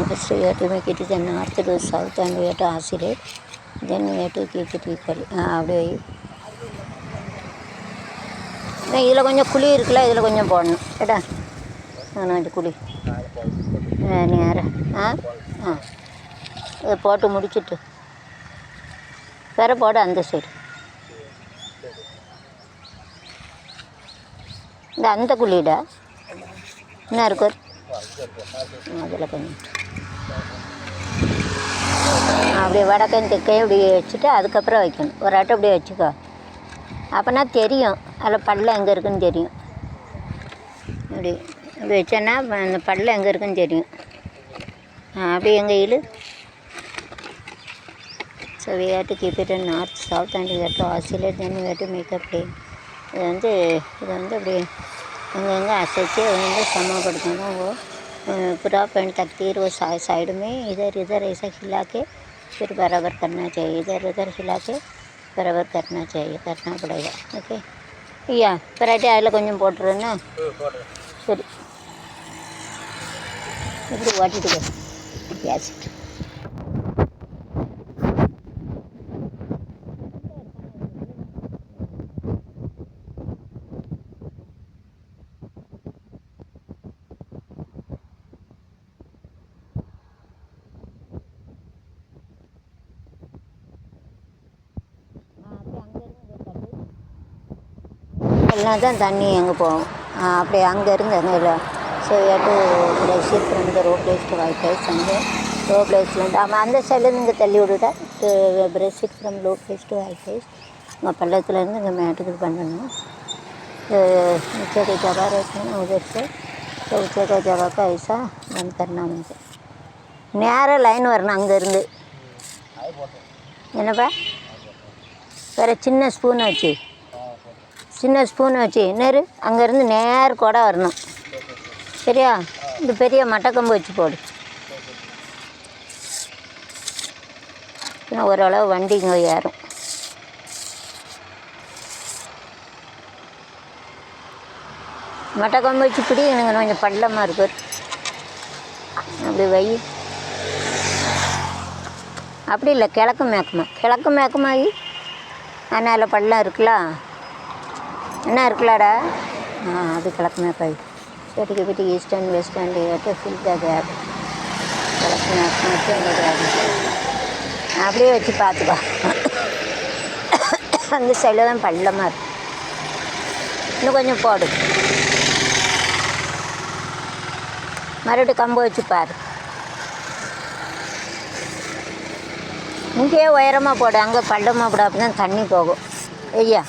First we have to make it the north to south and we have to oscillate. Then we have to keep it equally. அப்படியே இதில் கொஞ்சம் குழி இருக்குல்ல, இதில் கொஞ்சம் போடணும் கேட்டா. கொஞ்சம் குழி நேரம் இதை போட்டு முடிச்சுட்டு வேற போட அந்த சைடு இந்த அந்த குழிடா என்ன இருக்கு அதில் கொஞ்சம் அப்படியே வடக்கையும் தெற்கையும் இப்படி வச்சுட்டு அதுக்கப்புறம் வைக்கணும். ஒரு ஆட்டை அப்படியே வச்சுக்கோ, அப்போனா தெரியும் அதில் பள்ளம் எங்கே இருக்குன்னு தெரியும். அப்படி அப்படி வச்சோன்னா அந்த பள்ளம் எங்கே இருக்குன்னு தெரியும். அப்படியே எங்கே இழு. So we have to keep it in north south and we have to oscillate, then we have to make a plane. இதை வந்து அப்படியே அங்கங்கே அசைச்சு சமப்படுத்தணும். वो पूरा पेंट तकदीर वो साइड में इधर इधर ऐसा हिला के फिर बराबर करना चाहिए. इधर उधर हिला के बराबर करना चाहिए, करना पड़ेगा. ओके ஐயா பராட்டி அதில் கொஞ்சம் போட்டுருன்னா சரி. இப்படி ஓட்டிட்டு கேஸ் எல்லாம் தான் தண்ணி அங்கே போகும். அப்படியே அங்கேருந்து அங்கே இல்லை. So it shift from the low place to high place அங்கே லோ பிளேஸ்லேருந்து ஆமாம் அந்த சைட்லேருந்து இங்கே தள்ளி விட்டுட்டா shift from low place to high place. இங்கே பள்ளத்துலேருந்து இங்கே மேட்டுக்கு இது பண்ணணும். नीचे की जगह रखना उधर से, तो नीचे का जगह का ऐसा बंद करना मुझे. நேராக லைன் வரணும் அங்கேருந்து. என்னப்பா வேறு சின்ன ஸ்பூனை வச்சு நேரு அங்கேருந்து நேர கூட வரணும். சரியா? இந்த பெரிய மட்டக்கம்பு வச்சு போடு. ஓரளவு வண்டி இங்கே ஏறும். மட்டக்கம்பு வச்சு பிடி. எனக்கு கொஞ்சம் பள்ளமாக இருக்கு. அப்படி வை. அப்படி இல்லை, கிழக்கு மேற்குமாகி அதனால் பள்ளம் இருக்குல்ல. என்ன இருக்குல்லடா அது கிழக்கு மேற்காய். சரி போய்ட்டு ஈஸ்ட் அண்ட் வெஸ்ட் அண்ட் ஏட்டு ஃபில் த கேப். கிழக்கு மேற்கு வச்சு அந்த கேப் அப்படியே வச்சு பார்த்துக்கோ. அந்த சைடில் தான் பள்ளமாக இருக்கும். இன்னும் கொஞ்சம் போடு. மறுபடியும் கம்பு வச்சு பாரு. இங்கேயே உயரமாக போடு, அங்கே பள்ளமாக போடு. அப்படி தான் தண்ணி போகும். ஐயா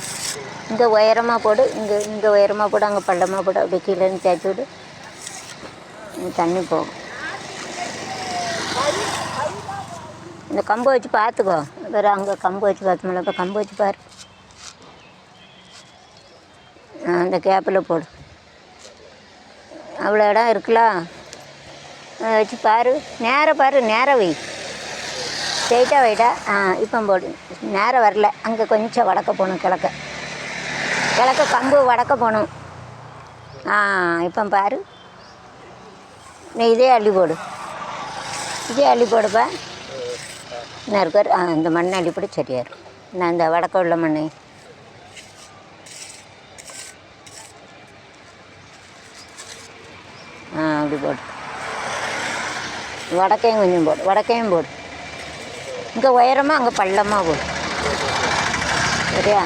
இங்கே உயரமாக போடு, இங்கே உயரமாக போடு, அங்கே பள்ளமாக போடு. அப்படி கீழேன்னு தேய்ச்சி விடு, தண்ணி போகும். இந்த கம்பு வச்சு பார்த்துக்கோ. வேறு அங்கே கம்பு வச்சு பார்த்தோம்ல, இப்போ கம்பு வச்சு பாரு. அந்த கேப்பில் போடு. அவ்வளோ இடம் இருக்கலாம் வச்சு பாரு. நேராக வை. ஸ்ட்ரெயிட்டாக வைடா. இப்போ போடு. நேரம் வரல, அங்கே கொஞ்சம் வடக்க போகணும். கிழக்க கம்பு வடக்க போகணும். இப்போ பாரு. நீ இதே அள்ளி போடுப்பா. என்ன இருக்கார்? இந்த மண்ணை அள்ளி போட்டு சரியாக இருக்கும். நான் இந்த வடக்க உள்ள மண்ணை அப்படி போடு. வடக்கையும் கொஞ்சம் போடு. இங்கே உயரமாக அங்கே பள்ளமாக போடு. சரியா?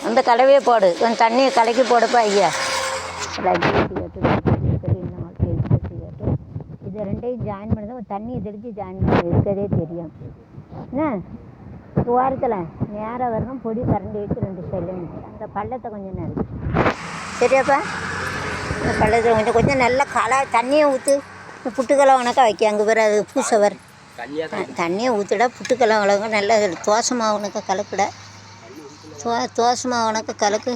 அந்த கலவையே போடு. கொஞ்சம் தண்ணியை கலக்கி போடுப்பா. ஐயா இதை ரெண்டையும் ஜாயின் பண்ணி தான் தண்ணியை தெளித்து ஜாயின் பண்ணி இருக்கதே தெரியும். என்ன வாரத்தில் நேராக வரணும். பொடி கரண்டி வச்சு 2 சைட்லையும் அந்த பள்ளத்தை கொஞ்சம் நேரம். சரியாப்பா? இந்த பள்ளத்தை கொஞ்சம் நல்லா தண்ணியை ஊற்று. இந்த புட்டுக்கெல்லாம் உனக்கா வைக்க அங்கே வர அது பூசை வர தண்ணியை ஊற்றுடா. புட்டுக்கெல்லாம் உலக நல்லா தோசமாக உனக்கு கலக்குடா. தோசமாக உனக்கு கலக்கு.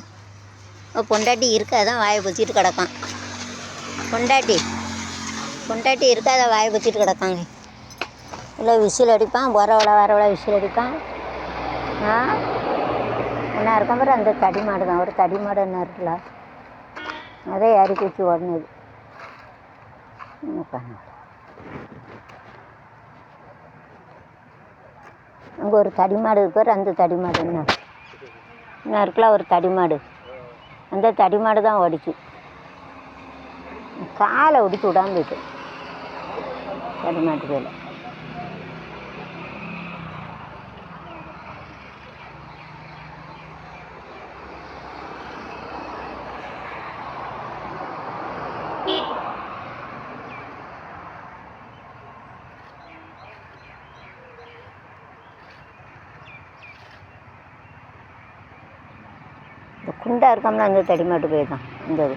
பொண்டாட்டி இருக்காதான் வாயை பற்றிட்டு கிடக்கான். பொண்டாட்டி இருக்காத வாயை பற்றிட்டு கிடக்காங்க. இல்லை விசில் அடிப்பான். வரவளை விசில் அடிப்பான். ஆ என்ன இருக்க மாதிரி அந்த தடி மாடு தான், ஒரு தடி மாடு என்ன இருக்குல்ல, அதே ஏறி குச்சி ஓடினது. என்ன பண்ண, அங்கே ஒரு தடி மாடு இருக்கார், அந்த தடி மாடு என்ன இருக்குல்ல ஒரு தடி மாடு, அந்த தடி மாடு தான் ஓடிச்சு. காலை ஒடிச்சு விடாம போயிட்டு தடி மாட்டு கையில். இந்த குண்டா இருக்கோம்னா அந்த தடி மாட்டு போய் தான் இந்த இது.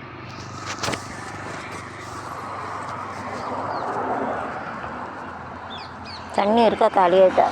தண்ணி இருக்கா காலியாயிட்டா.